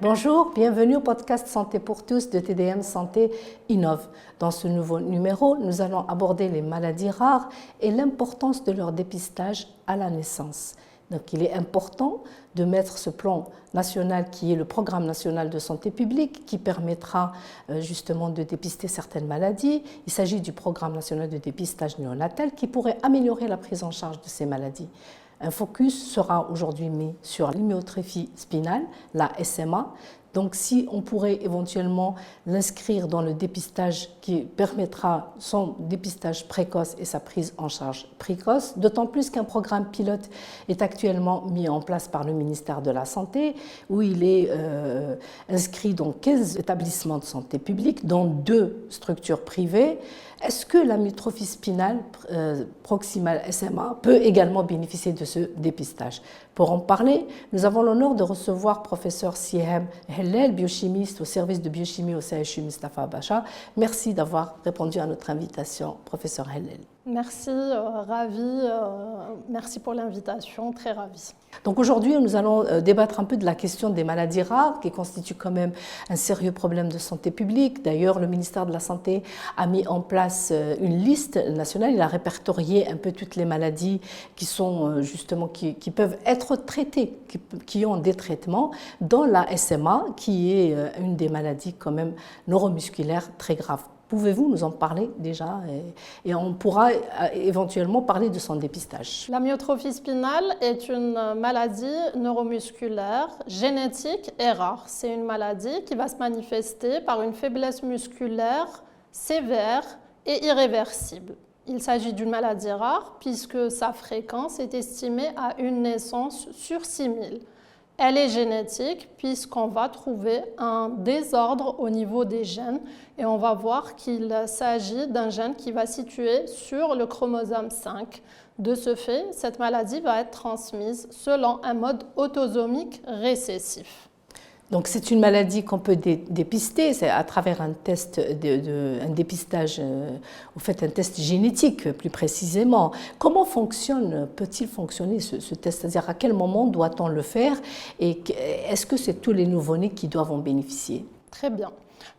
Bonjour, bienvenue au podcast Santé pour tous de TDM Santé Innove. Dans ce nouveau numéro, nous allons aborder les maladies rares et l'importance de leur dépistage à la naissance. Donc, il est important de mettre ce plan national qui est le programme national de santé publique qui permettra justement de dépister certaines maladies. Il s'agit du programme national de dépistage néonatal qui pourrait améliorer la prise en charge de ces maladies. Un focus sera aujourd'hui mis sur l'hymiotrophie spinale, la SMA. Donc, si on pourrait éventuellement l'inscrire dans le dépistage qui permettra son dépistage précoce et sa prise en charge précoce, d'autant plus qu'un programme pilote est actuellement mis en place par le ministère de la Santé, où il est inscrit dans 15 établissements de santé publique, dont 2 structures privées. Est-ce que l'amyotrophie spinale proximale SMA peut également bénéficier de ce dépistage? Pour en parler, nous avons l'honneur de recevoir professeur Siehem Hellel, biochimiste au service de biochimie au CHU Mustapha Bacha. Merci d'avoir répondu à notre invitation, professeur Hellel. Merci, merci pour l'invitation, très ravie. Donc aujourd'hui, nous allons débattre un peu de la question des maladies rares qui constituent quand même un sérieux problème de santé publique. D'ailleurs, le ministère de la Santé a mis en place une liste nationale. Il a répertorié un peu toutes les maladies qui sont justement qui peuvent être traitées, qui ont des traitements, dont la SMA, qui est une des maladies quand même neuromusculaires très graves. Pouvez-vous nous en parler déjà et on pourra éventuellement parler de son dépistage. L'amyotrophie spinale est une maladie neuromusculaire, génétique et rare. C'est une maladie qui va se manifester par une faiblesse musculaire sévère et irréversible. Il s'agit d'une maladie rare puisque sa fréquence est estimée à une naissance sur 6000. Elle est génétique puisqu'on va trouver un désordre au niveau des gènes et on va voir qu'il s'agit d'un gène qui va situer sur le chromosome 5. De ce fait, cette maladie va être transmise selon un mode autosomique récessif. Donc c'est une maladie qu'on peut dépister, c'est à travers un test, un dépistage, en fait un test génétique plus précisément. Comment peut-il fonctionner ce test? C'est-à-dire à quel moment doit-on le faire et est-ce que c'est tous les nouveau-nés qui doivent en bénéficier? Très bien.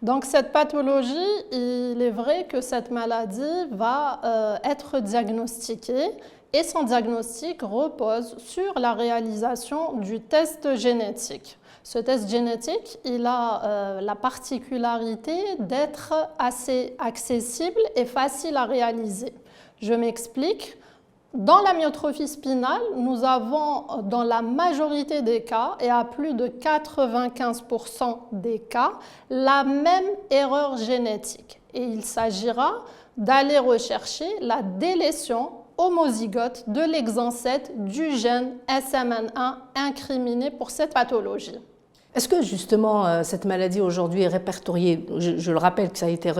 Donc cette pathologie, il est vrai que cette maladie va être diagnostiquée et son diagnostic repose sur la réalisation du test génétique. Ce test génétique, il a la particularité d'être assez accessible et facile à réaliser. Je m'explique. Dans l'amyotrophie spinale, nous avons dans la majorité des cas, et à plus de 95% des cas, la même erreur génétique. Et il s'agira d'aller rechercher la délétion homozygote de l'exon 7 du gène SMN1 incriminé pour cette pathologie. Est-ce que justement cette maladie aujourd'hui est répertoriée, je le rappelle que ça a été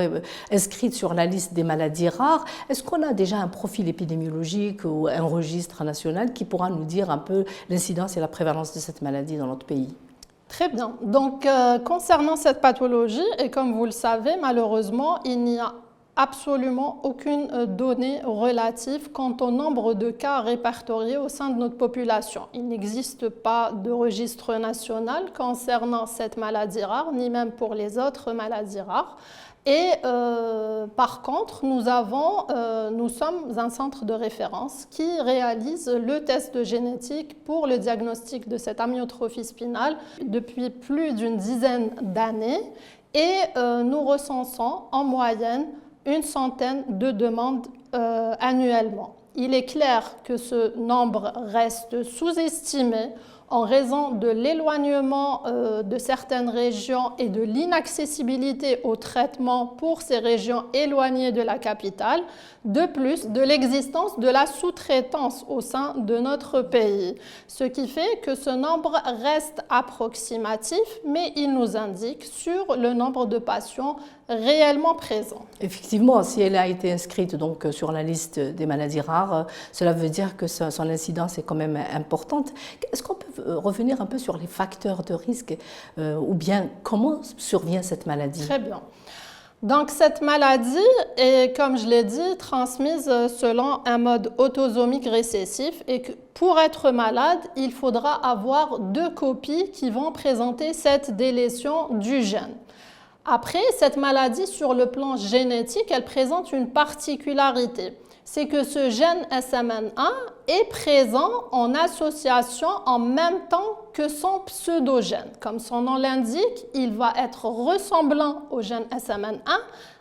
inscrit sur la liste des maladies rares, est-ce qu'on a déjà un profil épidémiologique ou un registre national qui pourra nous dire un peu l'incidence et la prévalence de cette maladie dans notre pays? Très bien. Donc concernant cette pathologie, et comme vous le savez, malheureusement, il n'y a absolument aucune donnée relative quant au nombre de cas répertoriés au sein de notre population. Il n'existe pas de registre national concernant cette maladie rare, ni même pour les autres maladies rares. Et par contre, nous sommes un centre de référence qui réalise le test génétique pour le diagnostic de cette amyotrophie spinale depuis plus d'une dizaine d'années et nous recensons en moyenne une centaine de demandes annuellement. Il est clair que ce nombre reste sous-estimé en raison de l'éloignement de certaines régions et de l'inaccessibilité au traitement pour ces régions éloignées de la capitale, de plus de l'existence de la sous-traitance au sein de notre pays. Ce qui fait que ce nombre reste approximatif, mais il nous indique sur le nombre de patients réellement présents. Effectivement, si elle a été inscrite donc sur la liste des maladies rares, cela veut dire que son incidence est quand même importante. Est-ce qu'on peut revenir un peu sur les facteurs de risque ou bien comment survient cette maladie? Très bien. Donc cette maladie est, comme je l'ai dit, transmise selon un mode autosomique récessif et que pour être malade, il faudra avoir 2 copies qui vont présenter cette délétion du gène. Après, cette maladie, sur le plan génétique, elle présente une particularité. C'est que ce gène SMN1 est présent en association en même temps que son pseudogène. Comme son nom l'indique, il va être ressemblant au gène SMN1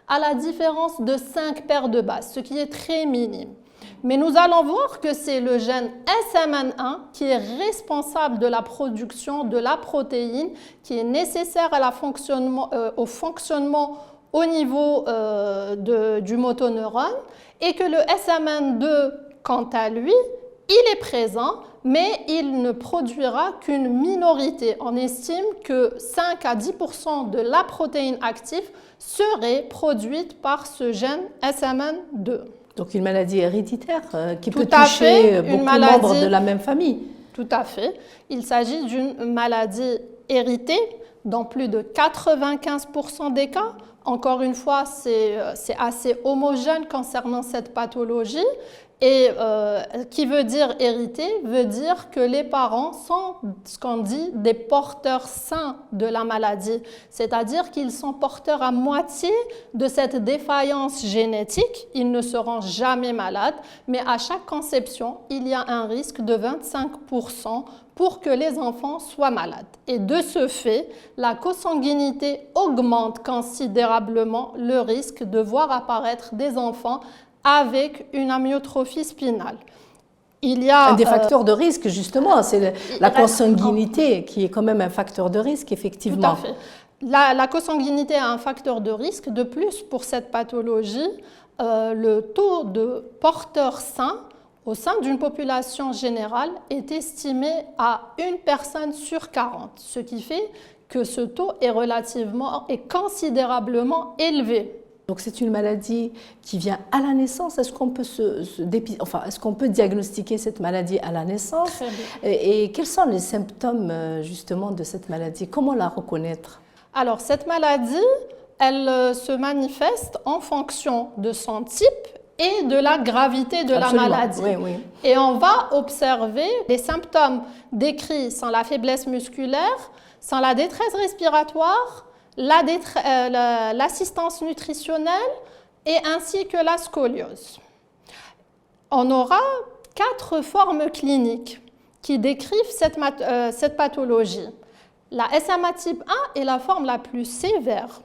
à la différence de 5 paires de bases, ce qui est très minime. Mais nous allons voir que c'est le gène SMN1 qui est responsable de la production de la protéine qui est nécessaire au fonctionnement au niveau du motoneurone et que le SMN2, quant à lui, il est présent, mais il ne produira qu'une minorité. On estime que 5 à 10% de la protéine active serait produite par ce gène SMN2. Donc une maladie héréditaire qui peut toucher beaucoup de membres de la même famille. Tout à fait. Il s'agit d'une maladie héritée dans plus de 95% des cas. Encore une fois, c'est assez homogène concernant cette pathologie. Et qui veut dire hérité, veut dire que les parents sont ce qu'on dit des porteurs sains de la maladie, c'est-à-dire qu'ils sont porteurs à moitié de cette défaillance génétique, ils ne seront jamais malades, mais à chaque conception, il y a un risque de 25% pour que les enfants soient malades. Et de ce fait, la consanguinité augmente considérablement le risque de voir apparaître des enfants avec une amyotrophie spinale. Il y a un des facteurs de risque, justement, c'est la consanguinité qui est quand même un facteur de risque, effectivement. Tout à fait. La consanguinité est un facteur de risque. De plus, pour cette pathologie, le taux de porteurs sains au sein d'une population générale est estimé à 1 personne sur 40, ce qui fait que ce taux est considérablement élevé. Donc c'est une maladie qui vient à la naissance. Est-ce qu'on peut est-ce qu'on peut diagnostiquer cette maladie à la naissance? Très bien. Et quels sont les symptômes justement de cette maladie? Comment la reconnaître? Alors cette maladie, elle se manifeste en fonction de son type et de la gravité de Absolument. la maladie. Oui, oui. Et on va observer les symptômes décrits sans la faiblesse musculaire, sans la détresse respiratoire, l'assistance nutritionnelle et ainsi que la scoliose. On aura 4 formes cliniques qui décrivent cette pathologie. La SMA type 1 est la forme la plus sévère.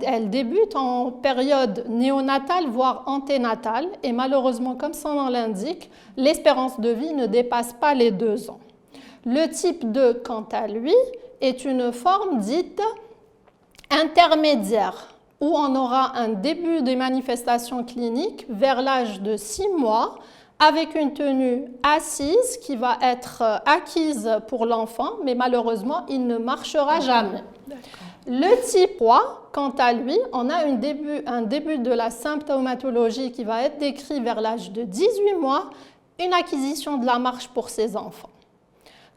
Elle débute en période néonatale, voire anténatale, et malheureusement, comme son nom l'indique, l'espérance de vie ne dépasse pas les 2 ans. Le type 2, quant à lui, est une forme dite intermédiaire, où on aura un début des manifestations cliniques vers l'âge de 6 mois, avec une tenue assise qui va être acquise pour l'enfant, mais malheureusement, il ne marchera jamais. Le type 3, quant à lui, on a un début de la symptomatologie qui va être décrit vers l'âge de 18 mois, une acquisition de la marche pour ces enfants.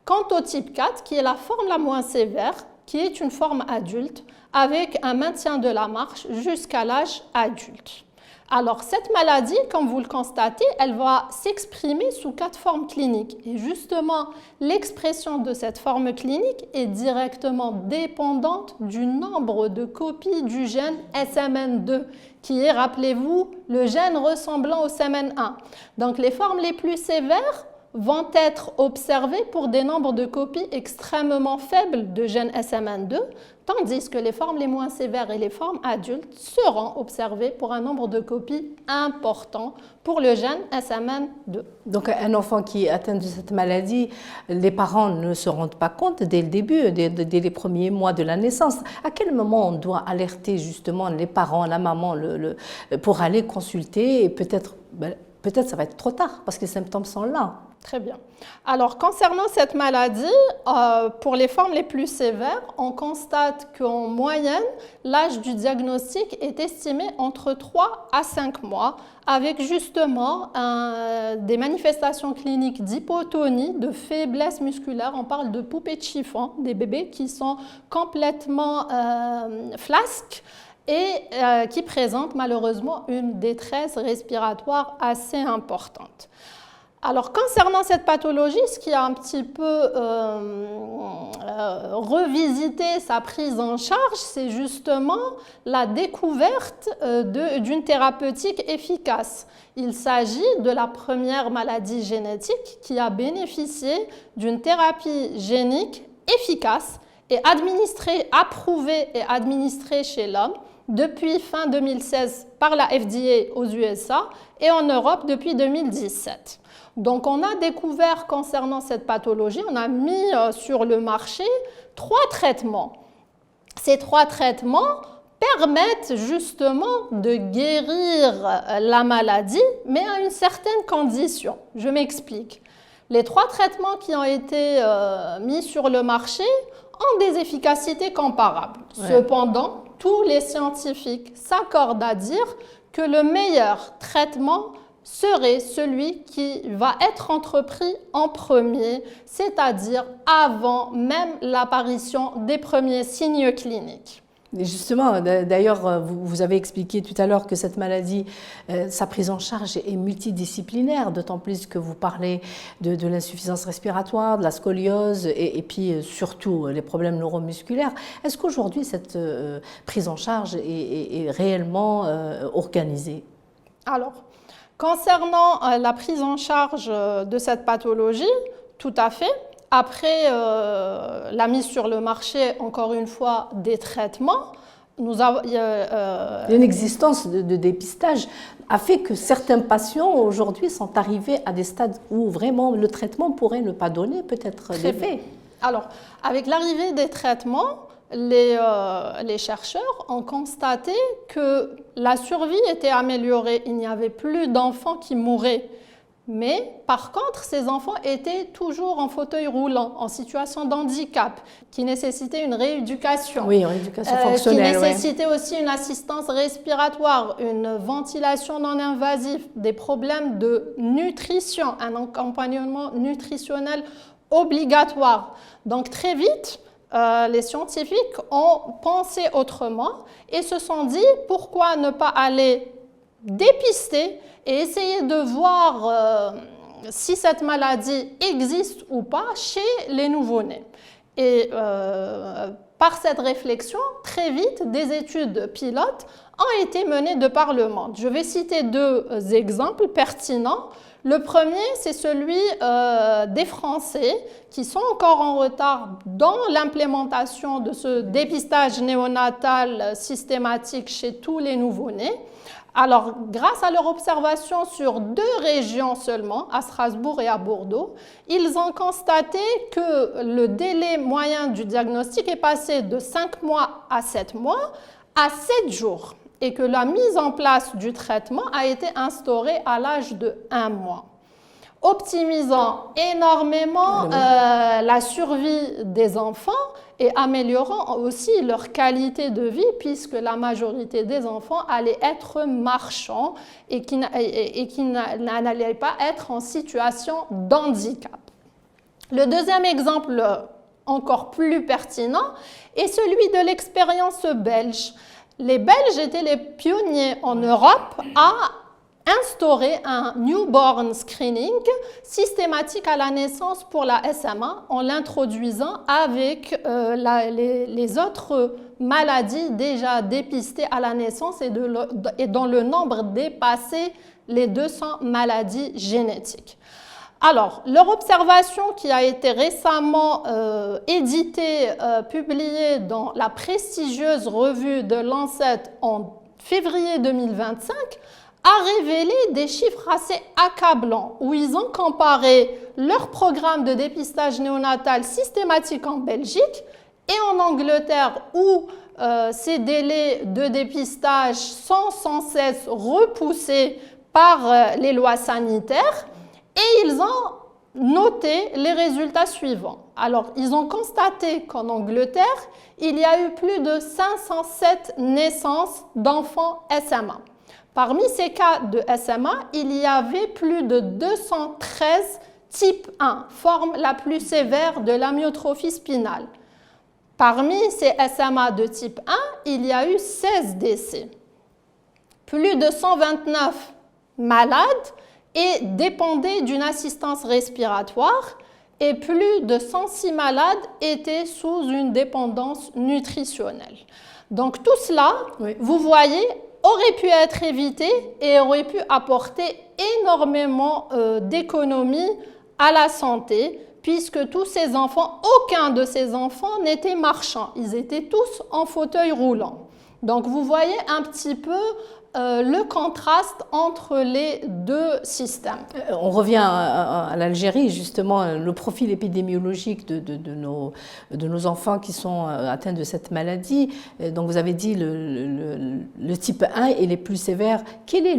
Quant au type 4, qui est la forme la moins sévère, qui est une forme adulte, avec un maintien de la marche jusqu'à l'âge adulte. Alors, cette maladie, comme vous le constatez, elle va s'exprimer sous 4 formes cliniques. Et justement, l'expression de cette forme clinique est directement dépendante du nombre de copies du gène SMN2, qui est, rappelez-vous, le gène ressemblant au SMN1. Donc, les formes les plus sévères vont être observées pour des nombres de copies extrêmement faibles de gène SMN2, tandis que les formes les moins sévères et les formes adultes seront observées pour un nombre de copies important pour le gène SMN2. Donc un enfant qui est atteint de cette maladie, les parents ne se rendent pas compte dès le début, dès les premiers mois de la naissance. À quel moment on doit alerter justement les parents, la maman, pour aller consulter et peut-être ça va être trop tard parce que les symptômes sont là. Très bien. Alors, concernant cette maladie, pour les formes les plus sévères, on constate qu'en moyenne, l'âge du diagnostic est estimé entre 3 à 5 mois, avec justement des manifestations cliniques d'hypotonie, de faiblesse musculaire. On parle de poupées de chiffon, des bébés qui sont complètement flasques et qui présentent malheureusement une détresse respiratoire assez importante. Alors, concernant cette pathologie, ce qui a un petit peu revisité sa prise en charge, c'est justement la découverte d'une thérapeutique efficace. Il s'agit de la première maladie génétique qui a bénéficié d'une thérapie génique efficace et approuvée et administrée chez l'homme depuis fin 2016 par la FDA aux USA et en Europe depuis 2017. Donc, on a découvert concernant cette pathologie, on a mis sur le marché 3 traitements. Ces 3 traitements permettent justement de guérir la maladie, mais à une certaine condition. Je m'explique. Les 3 traitements qui ont été mis sur le marché ont des efficacités comparables. Ouais. Cependant, tous les scientifiques s'accordent à dire que le meilleur traitement serait celui qui va être entrepris en premier, c'est-à-dire avant même l'apparition des premiers signes cliniques. Et justement, d'ailleurs, vous avez expliqué tout à l'heure que cette maladie, sa prise en charge est multidisciplinaire, d'autant plus que vous parlez de l'insuffisance respiratoire, de la scoliose et puis surtout les problèmes neuromusculaires. Est-ce qu'aujourd'hui, cette prise en charge est réellement organisée? Alors, concernant la prise en charge de cette pathologie, tout à fait. Après la mise sur le marché, encore une fois, des traitements, l'existence de dépistage a fait que certains patients aujourd'hui sont arrivés à des stades où vraiment le traitement pourrait ne pas donner peut-être d'effet. Alors, avec l'arrivée des traitements, les chercheurs ont constaté que la survie était améliorée. Il n'y avait plus d'enfants qui mouraient. Mais par contre, ces enfants étaient toujours en fauteuil roulant, en situation d'handicap, qui nécessitait une rééducation. Oui, une rééducation fonctionnelle. Qui nécessitait aussi une assistance respiratoire, une ventilation non invasive, des problèmes de nutrition, un accompagnement nutritionnel obligatoire. Donc très vite, les scientifiques ont pensé autrement et se sont dit pourquoi ne pas aller dépister et essayer de voir si cette maladie existe ou pas chez les nouveau-nés. Et par cette réflexion, très vite, des études pilotes ont été menées de par le monde. Je vais citer 2 exemples pertinents. Le premier, c'est celui des Français qui sont encore en retard dans l'implémentation de ce dépistage néonatal systématique chez tous les nouveau-nés. Alors, grâce à leur observation sur 2 régions seulement, à Strasbourg et à Bordeaux, ils ont constaté que le délai moyen du diagnostic est passé de 5 mois à 7 mois à 7 jours et que la mise en place du traitement a été instaurée à l'âge de 1 mois, optimisant énormément la survie des enfants et améliorant aussi leur qualité de vie puisque la majorité des enfants allaient être marchands et qui n'allaient pas être en situation d'handicap. Le deuxième exemple encore plus pertinent est celui de l'expérience belge. Les Belges étaient les pionniers en Europe à instaurer un newborn screening systématique à la naissance pour la SMA en l'introduisant avec les autres maladies déjà dépistées à la naissance et dont le nombre dépassait les 200 maladies génétiques. Alors, leur observation qui a été récemment éditée, publiée dans la prestigieuse revue de Lancet en février 2025, a révélé des chiffres assez accablants où ils ont comparé leur programme de dépistage néonatal systématique en Belgique et en Angleterre où ces délais de dépistage sont sans cesse repoussés par les lois sanitaires et ils ont noté les résultats suivants. Alors, ils ont constaté qu'en Angleterre, il y a eu plus de 507 naissances d'enfants SMA. Parmi ces cas de SMA, il y avait plus de 213 type 1, forme la plus sévère de l'amyotrophie spinale. Parmi ces SMA de type 1, il y a eu 16 décès. Plus de 129 malades et dépendaient d'une assistance respiratoire et plus de 106 malades étaient sous une dépendance nutritionnelle. Donc tout cela, oui, vous voyez, aurait pu être évité et aurait pu apporter énormément d'économies à la santé, puisque tous ces enfants, aucun de ces enfants n'était marchand, ils étaient tous en fauteuil roulant. Donc vous voyez un petit peu le contraste entre les deux systèmes. On revient à l'Algérie, justement, le profil épidémiologique de nos enfants qui sont atteints de cette maladie. Donc vous avez dit le type 1 est les plus sévères. Quelle est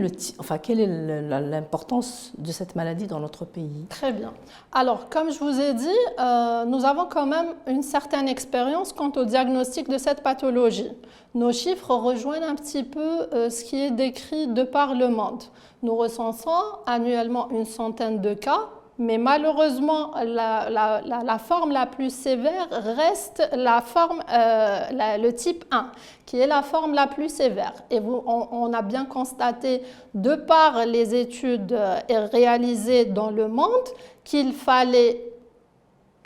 l'importance de cette maladie dans notre pays? Très bien. Alors, comme je vous ai dit, nous avons quand même une certaine expérience quant au diagnostic de cette pathologie. Nos chiffres rejoignent un petit peu ce qui est décrit de par le monde. Nous recensons annuellement une centaine de cas, mais malheureusement, la forme la plus sévère reste le type 1, qui est la forme la plus sévère. Et on a bien constaté, de par les études réalisées dans le monde, qu'il fallait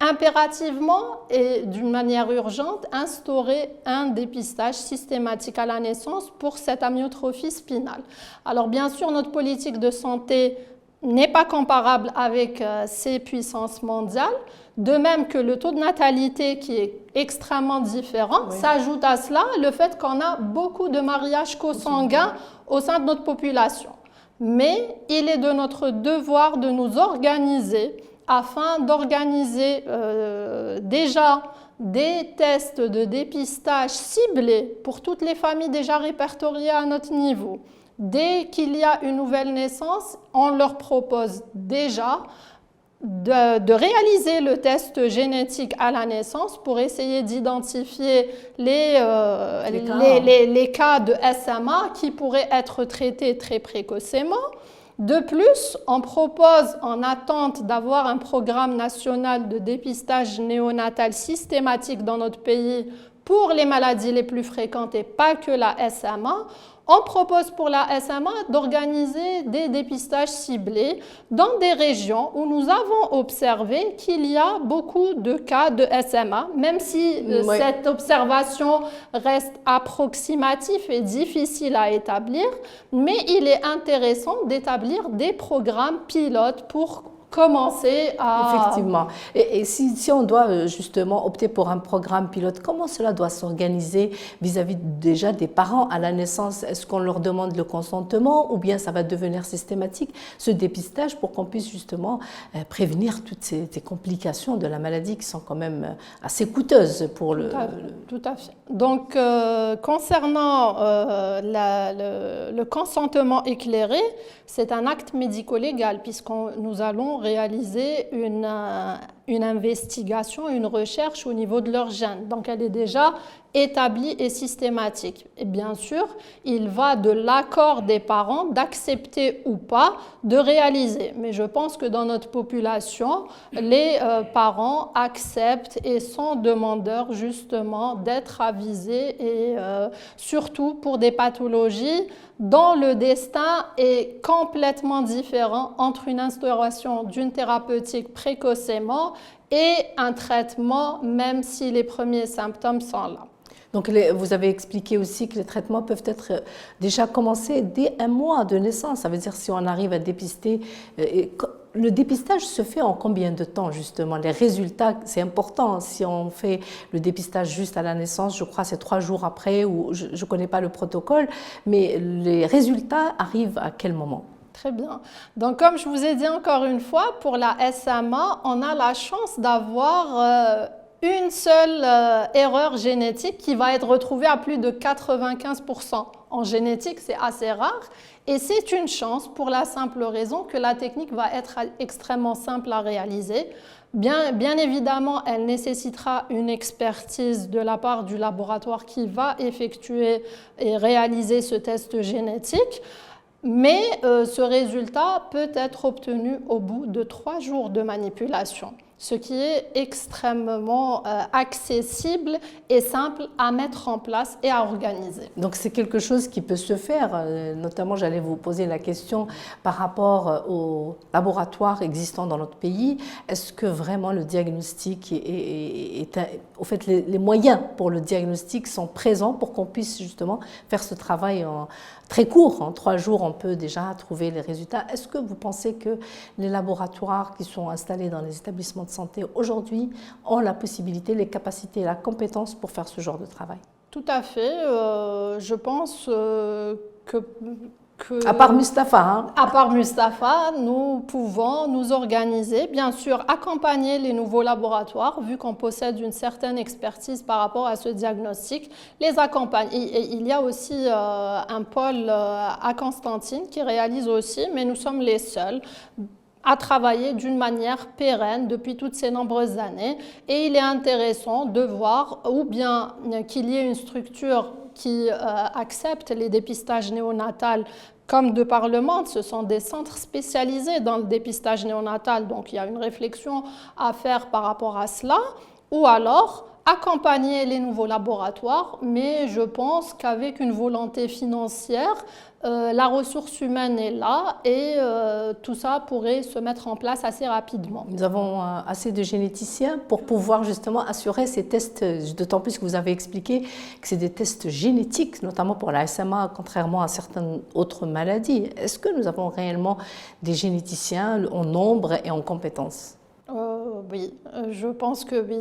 impérativement et d'une manière urgente instaurer un dépistage systématique à la naissance pour cette amyotrophie spinale. Alors bien sûr, notre politique de santé n'est pas comparable avec ces puissances mondiales, de même que le taux de natalité qui est extrêmement différent. Oui. S'ajoute à cela le fait qu'on a beaucoup de mariages consanguins au sein de notre population. Mais il est de notre devoir de nous organiser afin d'organiser déjà des tests de dépistage ciblés pour toutes les familles déjà répertoriées à notre niveau. Dès qu'il y a une nouvelle naissance, on leur propose déjà de réaliser le test génétique à la naissance pour essayer d'identifier les cas de SMA qui pourraient être traités très précocement. De plus, on propose, en attente d'avoir un programme national de dépistage néonatal systématique dans notre pays pour les maladies les plus fréquentes et pas que la SMA, on propose pour la SMA d'organiser des dépistages ciblés dans des régions où nous avons observé qu'il y a beaucoup de cas de SMA, même si oui, cette observation reste approximative et difficile à établir, mais il est intéressant d'établir des programmes pilotes pour commencer à... Effectivement. Et si on doit justement opter pour un programme pilote, comment cela doit s'organiser vis-à-vis déjà des parents à la naissance? Est-ce qu'on leur demande le consentement ou bien ça va devenir systématique, ce dépistage, pour qu'on puisse justement prévenir toutes ces complications de la maladie qui sont quand même assez coûteuses pour le... Tout à fait. Donc, concernant le consentement éclairé, c'est un acte médico-légal puisque nous allons réaliser une investigation, une recherche au niveau de leurs gènes. Donc, elle est déjà établie et systématique. Et bien sûr, il va de l'accord des parents d'accepter ou pas de réaliser. Mais je pense que dans notre population, les parents acceptent et sont demandeurs justement d'être avisés et surtout pour des pathologies dont le destin est complètement différent entre une instauration d'une thérapeutique précocement et un traitement, même si les premiers symptômes sont là. Donc, vous avez expliqué aussi que les traitements peuvent être déjà commencés dès un mois de naissance. Ça veut dire si on arrive à dépister. Le dépistage se fait en combien de temps, justement? Les résultats, c'est important. Si on fait le dépistage juste à la naissance, je crois que c'est 3 jours après, ou je ne connais pas le protocole, mais les résultats arrivent à quel moment? Très bien. Donc, comme je vous ai dit encore une fois, pour la SMA, on a la chance d'avoir une seule erreur génétique qui va être retrouvée à plus de 95%. En génétique, c'est assez rare et c'est une chance pour la simple raison que la technique va être extrêmement simple à réaliser. Bien évidemment, elle nécessitera une expertise de la part du laboratoire qui va effectuer et réaliser ce test génétique. Mais ce résultat peut être obtenu au bout de 3 jours de manipulation. ce qui est extrêmement accessible et simple à mettre en place et à organiser. Donc c'est quelque chose qui peut se faire, notamment j'allais vous poser la question par rapport aux laboratoires existants dans notre pays. Est-ce que vraiment le diagnostic au fait les moyens pour le diagnostic sont présents pour qu'on puisse justement faire ce travail en très court, en 3 jours on peut déjà trouver les résultats. Est-ce que vous pensez que les laboratoires qui sont installés dans les établissements de santé aujourd'hui ont la possibilité, les capacités et la compétence pour faire ce genre de travail? Tout à fait. Je pense que à part Mustapha, hein. À part Mustapha, nous pouvons nous organiser, bien sûr, accompagner les nouveaux laboratoires, vu qu'on possède une certaine expertise par rapport à ce diagnostic, les accompagner. Et il y a aussi un pôle à Constantine qui réalise aussi, mais nous sommes les seuls à travailler d'une manière pérenne depuis toutes ces nombreuses années. Et il est intéressant de voir ou bien qu'il y ait une structure qui accepte les dépistages néonatals comme de par le monde. Ce sont des centres spécialisés dans le dépistage néonatal, donc il y a une réflexion à faire par rapport à cela, ou alors accompagner les nouveaux laboratoires, mais je pense qu'avec une volonté financière, la ressource humaine est là et tout ça pourrait se mettre en place assez rapidement. Nous avons assez de généticiens pour pouvoir justement assurer ces tests, d'autant plus que vous avez expliqué que c'est des tests génétiques, notamment pour la SMA, contrairement à certaines autres maladies. Est-ce que nous avons réellement des généticiens en nombre et en compétences? Oui, je pense que oui.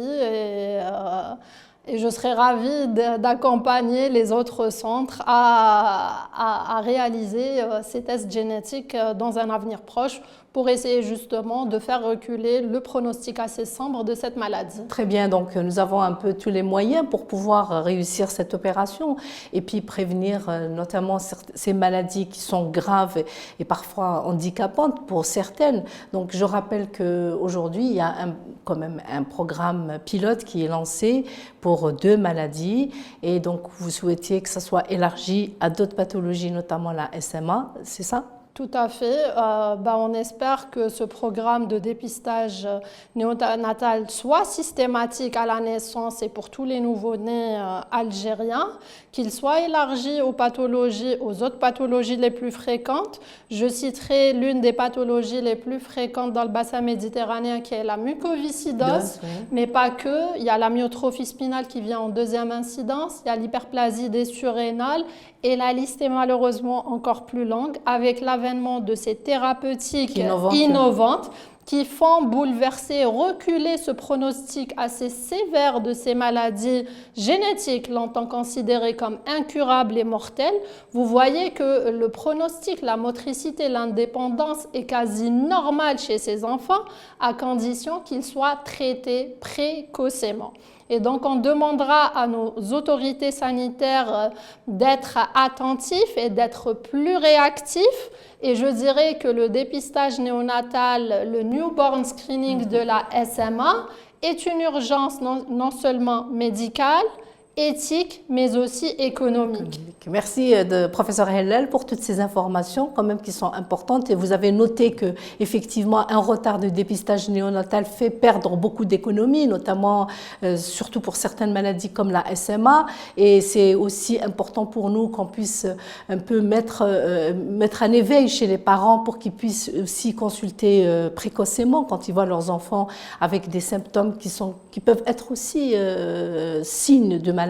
Et je serais ravie d'accompagner les autres centres à réaliser ces tests génétiques dans un avenir proche pour essayer justement de faire reculer le pronostic assez sombre de cette maladie. Très bien, donc nous avons un peu tous les moyens pour pouvoir réussir cette opération et puis prévenir notamment ces maladies qui sont graves et parfois handicapantes pour certaines. Donc je rappelle qu'aujourd'hui, il y a quand même un programme pilote qui est lancé pour 2 maladies et donc vous souhaitiez que ça soit élargi à d'autres pathologies, notamment la SMA, c'est ça ? Tout à fait. On espère que ce programme de dépistage néonatal soit systématique à la naissance et pour tous les nouveau-nés algériens, qu'il soit élargi aux autres pathologies les plus fréquentes. Je citerai l'une des pathologies les plus fréquentes dans le bassin méditerranéen qui est la mucoviscidose, mais pas que. Il y a la myotrophie spinale qui vient en 2e incidence, il y a l'hyperplasie des surrénales et la liste est malheureusement encore plus longue avec l'avènement de ces thérapeutiques innovantes qui font bouleverser, reculer ce pronostic assez sévère de ces maladies génétiques longtemps considérées comme incurables et mortelles. Vous voyez que le pronostic, la motricité, l'indépendance est quasi normale chez ces enfants à condition qu'ils soient traités précocement. Et donc, on demandera à nos autorités sanitaires d'être attentifs et d'être plus réactifs. Et je dirais que le dépistage néonatal, le newborn screening de la SMA est une urgence non seulement médicale, éthique, mais aussi économique. Merci professeur Hellel pour toutes ces informations quand même qui sont importantes et vous avez noté que effectivement un retard de dépistage néonatal fait perdre beaucoup d'économies, notamment surtout pour certaines maladies comme la SMA et c'est aussi important pour nous qu'on puisse un peu mettre un éveil chez les parents pour qu'ils puissent aussi consulter précocement quand ils voient leurs enfants avec des symptômes qui peuvent être aussi signes de maladie.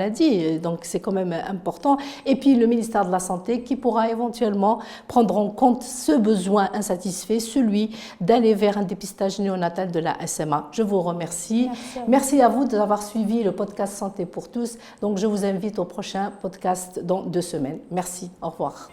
Donc c'est quand même important. Et puis le ministère de la Santé qui pourra éventuellement prendre en compte ce besoin insatisfait, celui d'aller vers un dépistage néonatal de la SMA. Je vous remercie. Merci à vous d'avoir suivi le podcast Santé pour tous. Donc je vous invite au prochain podcast dans 2 semaines. Merci. Au revoir.